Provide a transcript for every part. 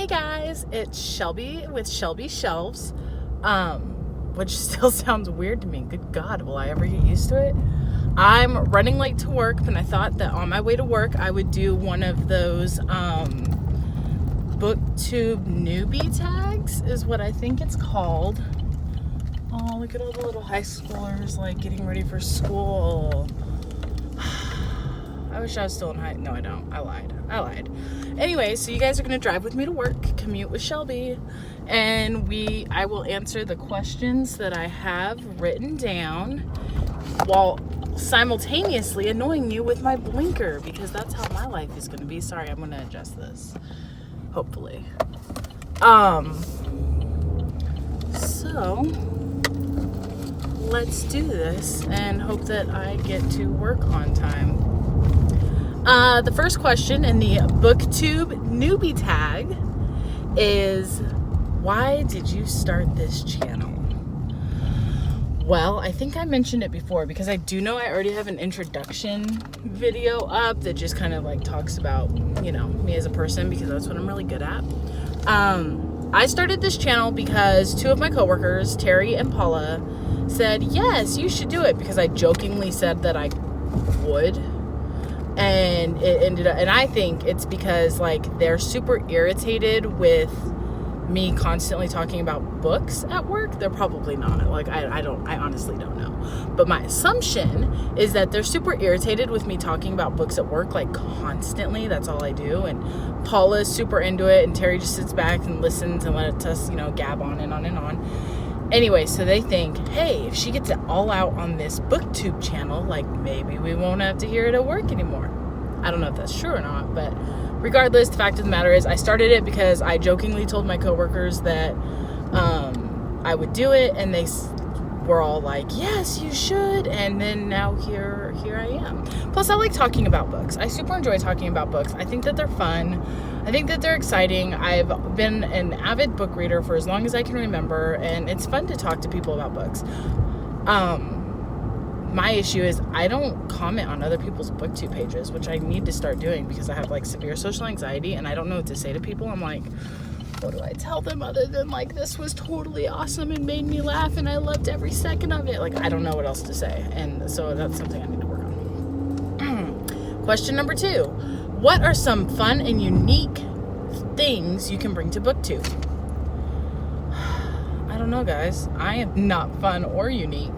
Hey guys, it's Shelby with Shelby Shelves, which still sounds weird to me. Good God, will I ever get used to it? I'm running late to work, and I thought that on my way to work I would do one of those BookTube Newbie Tags is what I think it's called. Oh, look at all the little high schoolers like getting ready for school. I wish I was still in high. No, I don't. I lied. Anyway, so you guys are going to drive with me to work, commute with Shelby, and I will answer the questions that I have written down while simultaneously annoying you with my blinker, because that's how my life is going to be. Sorry, I'm going to adjust this. Hopefully. So let's do this and hope that I get to work on time. The first question in the BookTube Newbie Tag is, why did you start this channel? Well, I think I mentioned it before, because I do know I already have an introduction video up that just kind of like talks about, you know, me as a person, because that's what I'm really good at. I started this channel because two of my coworkers, Terry and Paula, said, yes, you should do it, because I jokingly said that I would. And it ended up, and I think it's because like they're super irritated with me constantly talking about books at work. They're probably not. Like I honestly don't know. But my assumption is that they're super irritated with me talking about books at work like constantly. That's all I do. And Paula's super into it, and Terry just sits back and listens and lets us, you know, gab on and on and on. Anyway, so they think, hey, if she gets it all out on this BookTube channel, like maybe we won't have to hear it at work anymore. I don't know if that's true or not, but regardless, the fact of the matter is I started it because I jokingly told my coworkers that I would do it, and they were all like, yes, you should. And then now here I am. Plus, I like talking about books. I super enjoy talking about books. I think that they're fun. I think that they're exciting. I've been an avid book reader for as long as I can remember, and it's fun to talk to people about books. My issue is I don't comment on other people's BookTube pages, which I need to start doing because I have like severe social anxiety and I don't know what to say to people. I'm like, what do I tell them other than like, this was totally awesome and made me laugh and I loved every second of it? Like, I don't know what else to say. And so that's something I need to work on. Question number 2. What are some fun and unique things you can bring to BookTube? I don't know, guys. I am not fun or unique.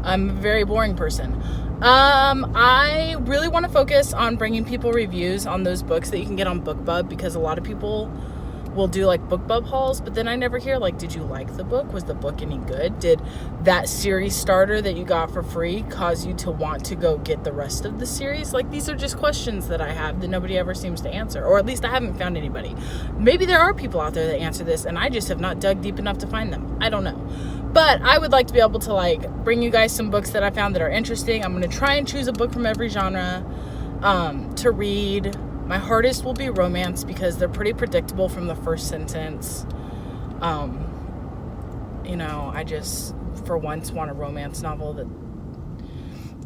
I'm a very boring person. I really want to focus on bringing people reviews on those books that you can get on BookBub, because a lot of people will do like BookBub hauls, but then I never hear like, did you like the book? Was the book any good? Did that series starter that you got for free cause you to want to go get the rest of the series? Like, these are just questions that I have that nobody ever seems to answer, or at least I haven't found anybody. Maybe there are people out there that answer this and I just have not dug deep enough to find them. I don't know. But I would like to be able to like bring you guys some books that I found that are interesting. I'm going to try and choose a book from every genre to read. My hardest will be romance, because they're pretty predictable from the first sentence. You know, I just for once want a romance novel that...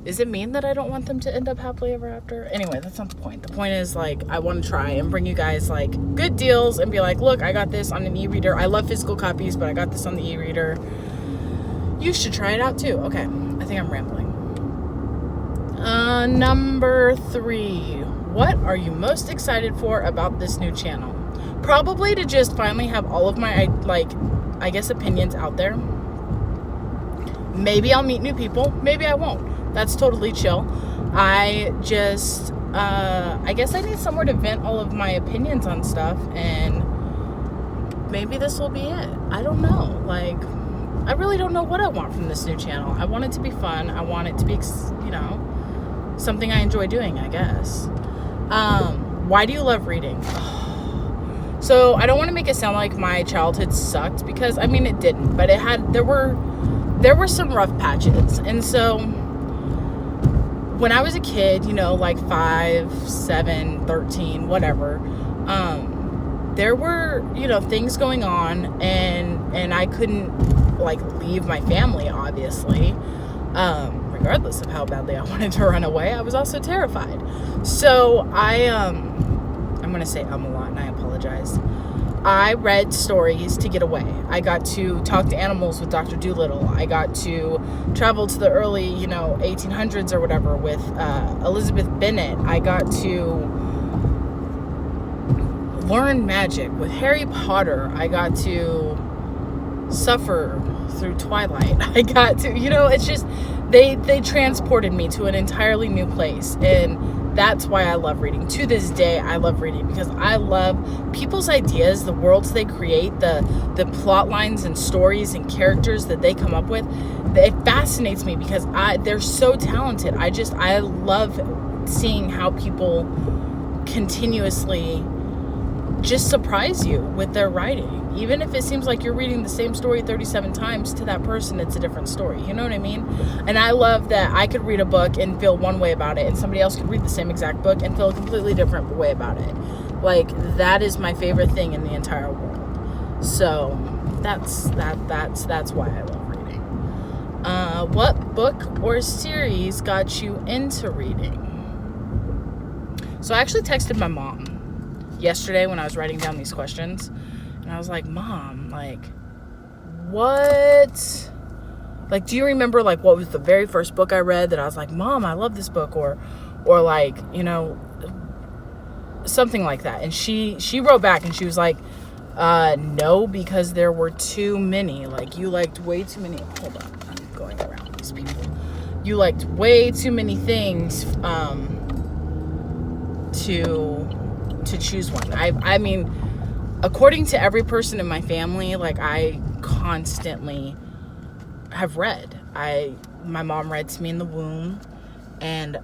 Does it mean that I don't want them to end up happily ever after? Anyway, that's not the point. The point is, like, I want to try and bring you guys, like, good deals and be like, look, I got this on an e-reader. I love physical copies, but I got this on the e-reader. You should try it out, too. Okay, I think I'm rambling. Number 3. What are you most excited for about this new channel? Probably to just finally have all of my, like, I guess, opinions out there. Maybe I'll meet new people. Maybe I won't. That's totally chill. I just, I guess I need somewhere to vent all of my opinions on stuff, and maybe this will be it. I don't know. Like, I really don't know what I want from this new channel. I want it to be fun. I want it to be, you know, something I enjoy doing, I guess. Why do you love reading? So I don't want to make it sound like my childhood sucked, because I mean it didn't, but there were some rough patches. And so when I was a kid, you know, like 5, 7, 13, whatever, there were, you know, things going on, and I couldn't like leave my family, obviously. Regardless of how badly I wanted to run away, I was also terrified. So I'm going to say a lot, and I apologize. I read stories to get away. I got to talk to animals with Dr. Dolittle. I got to travel to the early, 1800s or whatever with Elizabeth Bennet. I got to learn magic with Harry Potter. I got to suffer through Twilight. I got to, it's just, they transported me to an entirely new place. And that's why I love reading. To this day, I love reading because I love people's ideas, the worlds they create, the plot lines and stories and characters that they come up with. It fascinates me because they're so talented. I love seeing how people continuously just surprise you with their writing. Even if it seems like you're reading the same story 37 times, to that person it's a different story. You know what I mean? And I love that I could read a book and feel one way about it, and somebody else could read the same exact book and feel a completely different way about it. Like, that is my favorite thing in the entire world. So that's why I love reading. What book or series got you into reading? So I actually texted my mom yesterday when I was writing down these questions, and I was like, Mom, like, what? Like, do you remember, like, what was the very first book I read that I was like, Mom, I love this book? Or like, something like that. And she wrote back and she was like, no, because there were too many. Like, you liked way too many. Hold on, I'm going around these people. You liked way too many things to choose one. I mean, according to every person in my family, like, I constantly have read. My mom read to me in the womb, and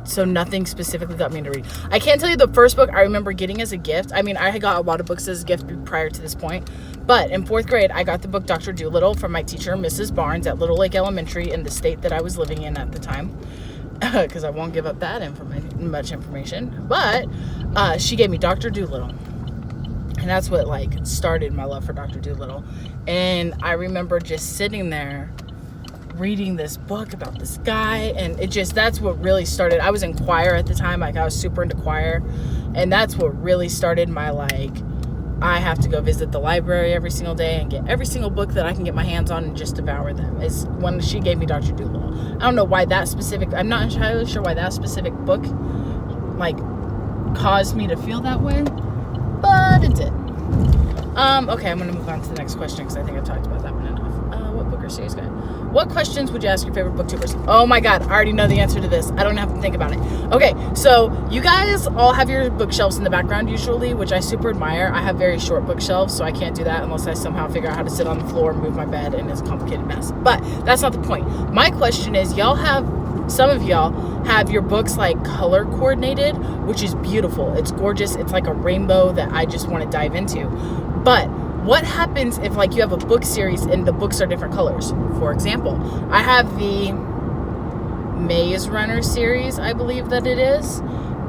so nothing specifically got me into reading. I can't tell you the first book I remember getting as a gift. I mean, I had got a lot of books as a gift prior to this point, but in 4th grade, I got the book Dr. Dolittle from my teacher, Mrs. Barnes, at Little Lake Elementary in the state that I was living in at the time, because I won't give up that much information. But she gave me Dr. Dolittle, and that's what, like, started my love for Dr. Dolittle. And I remember just sitting there reading this book about this guy, and that's what really started. I was in choir at the time, like, I was super into choir, and that's what really started my, like, I have to go visit the library every single day and get every single book that I can get my hands on and just devour them, is when she gave me Dr. Dolittle. I don't know why that specific, I'm not entirely sure why that specific book, like, caused me to feel that way, but it did. Okay, I'm going to move on to the next question because I think I've talked about that one enough. What book or series guy? What questions would you ask your favorite booktubers? Oh my God, I already know the answer to this. I don't have to think about it. Okay, so you guys all have your bookshelves in the background usually, which I super admire. I have very short bookshelves, so I can't do that unless I somehow figure out how to sit on the floor, move my bed, and it's a complicated mess. But that's not the point. My question is, some of y'all have your books, like, color coordinated, which is beautiful. It's gorgeous. It's like a rainbow that I just want to dive into. But what happens if, like, you have a book series and the books are different colors? For example, I have the Maze Runner series, I believe that it is,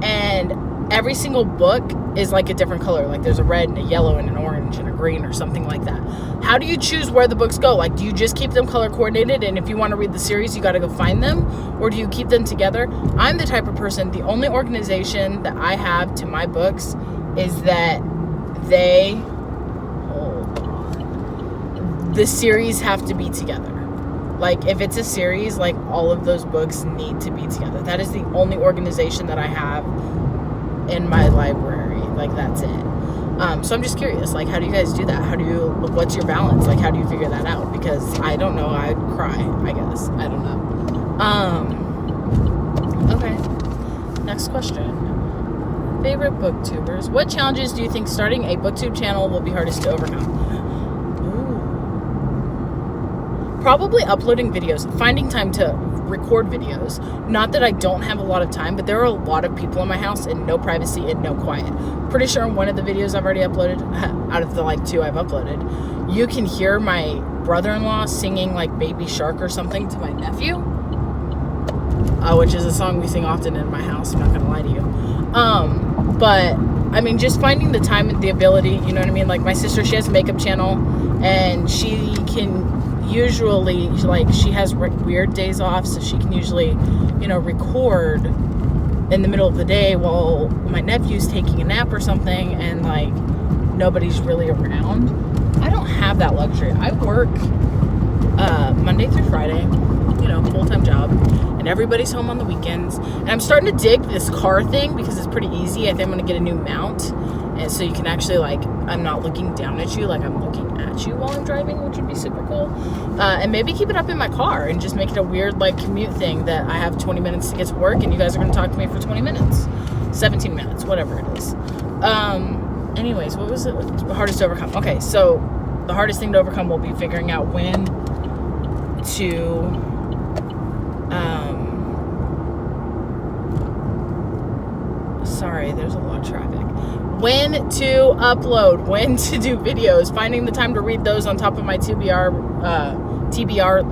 and every single book is like a different color. Like, there's a red and a yellow and an orange and a green or something like that. How do you choose where the books go? Like, do you just keep them color coordinated, and if you want to read the series, you got to go find them? Or do you keep them together? I'm the type of person, the only organization that I have to my books is that the series have to be together. Like, if it's a series, like, all of those books need to be together. That is the only organization that I have in my library. Like, that's it. So I'm just curious, like, how do you guys do that? What's your balance? Like, how do you figure that out? Because I don't know. I'd cry, I guess. I don't know. Okay. Next question. Favorite booktubers. What challenges do you think starting a booktube channel will be hardest to overcome? Probably uploading videos, finding time to record videos. Not that I don't have a lot of time, but there are a lot of people in my house and no privacy and no quiet. Pretty sure in one of the videos I've already uploaded, out of the, like, 2 I've uploaded, you can hear my brother-in-law singing, like, Baby Shark or something to my nephew, which is a song we sing often in my house, I'm not gonna lie to you. But I mean, just finding the time and the ability, you know what I mean? Like, my sister, she has a makeup channel, and she can usually, like, she has weird days off, so she can usually, record in the middle of the day while my nephew's taking a nap or something and like nobody's really around. I don't have that luxury. I work Monday through Friday, full-time job, and everybody's home on the weekends. And I'm starting to dig this car thing because it's pretty easy. I think I'm going to get a new mount, and so you can actually, like, I'm not looking down at you, like I'm looking at you while I'm driving, which would be super cool. And maybe keep it up in my car and just make it a weird, like, commute thing that I have 20 minutes to get to work, and you guys are going to talk to me for 20 minutes, 17 minutes, whatever it is. Anyways, what was it? The hardest to overcome? Okay, so the hardest thing to overcome will be figuring out when to sorry, there's a lot of traffic. When to upload, when to do videos, finding the time to read those on top of my TBR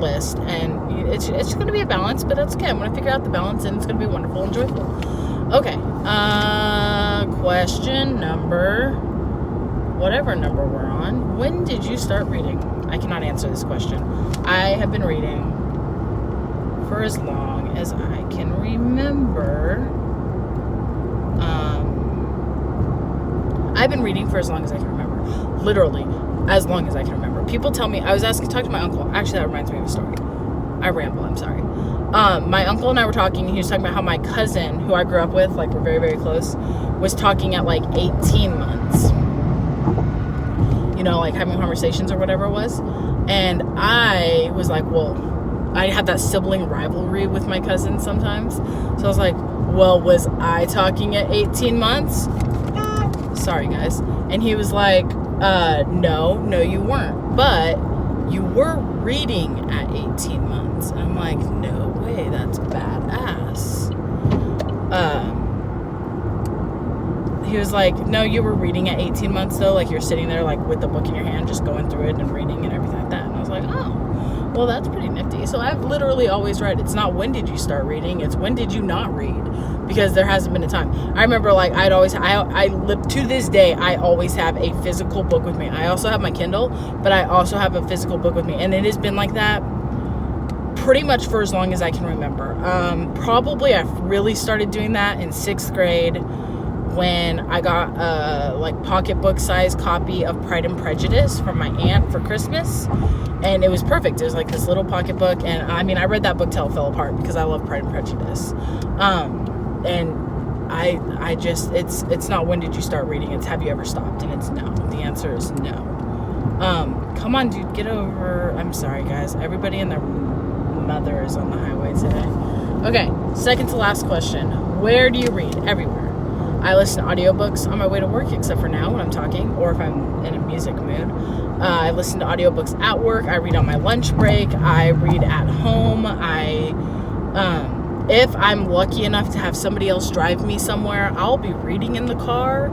list. And it's going to be a balance, but that's okay. I'm going to figure out the balance, and it's going to be wonderful and joyful. Okay. Question number, whatever number we're on. When did you start reading? I cannot answer this question. I have been reading for as long as I can remember. I've been reading for as long as I can remember. Literally, as long as I can remember. People tell me, talking to my uncle. Actually, that reminds me of a story. I ramble, I'm sorry. My uncle and I were talking, and he was talking about how my cousin, who I grew up with, like we're very, very close, was talking at like 18 months. Like having conversations or whatever it was. And I was like, well, I had that sibling rivalry with my cousin sometimes. So I was like, well, was I talking at 18 months? Sorry, guys. And he was like, no, you weren't. But you were reading at 18 months. And I'm like, no way, that's badass. He was like, no, you were reading at 18 months though. Like you're sitting there like with the book in your hand, just going through it and reading and everything like that. And I was like, oh, well, that's pretty nifty. So I've literally always read. It's not when did you start reading, it's when did you not read, because there hasn't been a time. I remember like I live to this day, I always have a physical book with me. I also have my Kindle, but I also have a physical book with me. And it has been like that pretty much for as long as I can remember. Probably I really started doing that in 6th grade when I got a like pocketbook size copy of Pride and Prejudice from my aunt for Christmas. And it was perfect. It was like this little pocketbook. And I mean, I read that book till it fell apart because I love Pride and Prejudice. And I just, it's not when did you start reading, it's have you ever stopped? And it's no. The answer is no. Come on, dude, get over. I'm sorry, guys. Everybody and their mother is on the highway today. Okay, second to last question. Where do you read? Everywhere. I listen to audiobooks on my way to work, except for now when I'm talking, or if I'm in a music mood. I listen to audiobooks at work. I read on my lunch break. I read at home. If I'm lucky enough to have somebody else drive me somewhere, I'll be reading in the car,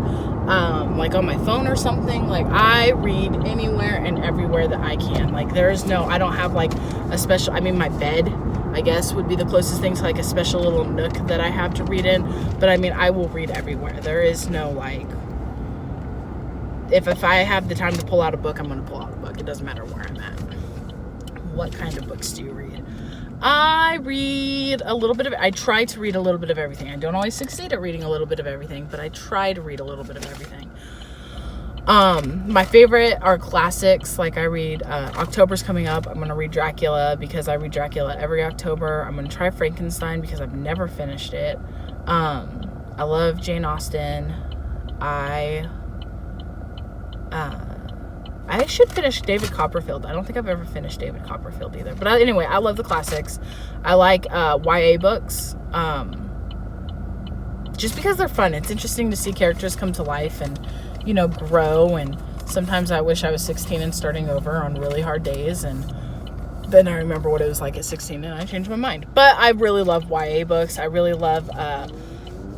like on my phone or something. Like I read anywhere and everywhere that I can. Like I don't have like a special, my bed, I guess, would be the closest thing to like a special little nook that I have to read in. But I will read everywhere. There is no like, if I have the time to pull out a book, I'm going to pull out a book. It doesn't matter where I'm at. What kind of books do you read? I read a little bit of, I try to read a little bit of everything. I don't always succeed at reading a little bit of everything, but I try to read a little bit of everything. My favorite are classics. Like I read, October's coming up. I'm going to read Dracula because I read Dracula every October. I'm going to try Frankenstein because I've never finished it. I love Jane Austen. I should finish David Copperfield. I don't think I've ever finished David Copperfield either. But anyway, I love the classics. I like YA books. Just because they're fun. It's interesting to see characters come to life and, grow. And sometimes I wish I was 16 and starting over on really hard days. And then I remember what it was like at 16 and I changed my mind. But I really love YA books. I really love...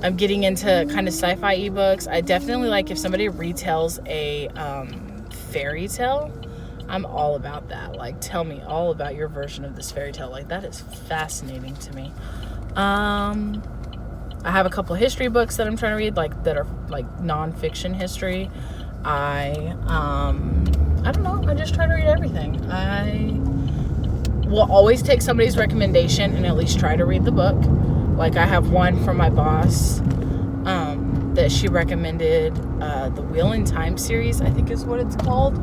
I'm getting into kind of sci-fi ebooks. I definitely like if somebody retells a fairy tale. I'm all about that. Like, tell me all about your version of this fairy tale. Like, that is fascinating to me. I have a couple history books that I'm trying to read, like that are like nonfiction history. I don't know. I just try to read everything. I will always take somebody's recommendation and at least try to read the book. Like, I have one from my boss that she recommended, the Wheel in Time series, I think is what it's called.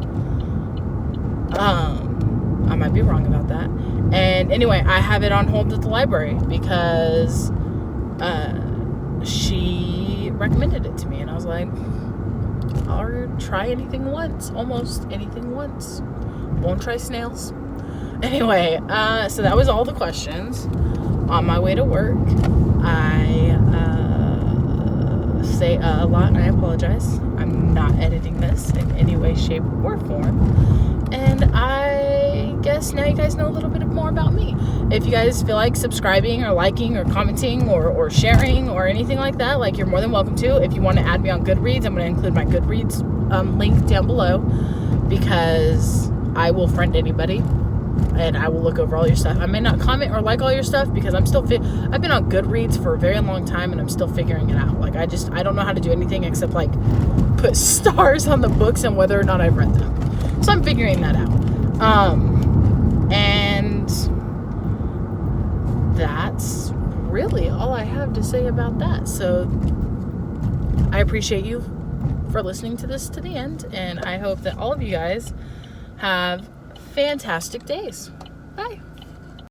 I might be wrong about that. And anyway, I have it on hold at the library because she recommended it to me, and I was like, I'll try anything once, almost anything once. Won't try snails. Anyway, so that was all the questions. On my way to work, I say a lot, and I apologize. I'm not editing this in any way, shape, or form. And I guess now you guys know a little bit more about me. If you guys feel like subscribing or liking or commenting or sharing or anything like that, like, you're more than welcome to. If you want to add me on Goodreads, I'm going to include my Goodreads link down below, because I will friend anybody and I will look over all your stuff. I may not comment or like all your stuff because I'm still I've been on Goodreads for a very long time, and I'm still figuring it out. Like, I don't know how to do anything except, like, put stars on the books and whether or not I've read them. So I'm figuring that out. And that's really all I have to say about that. So I appreciate you for listening to this to the end, and I hope that all of you guys have fantastic days. Bye.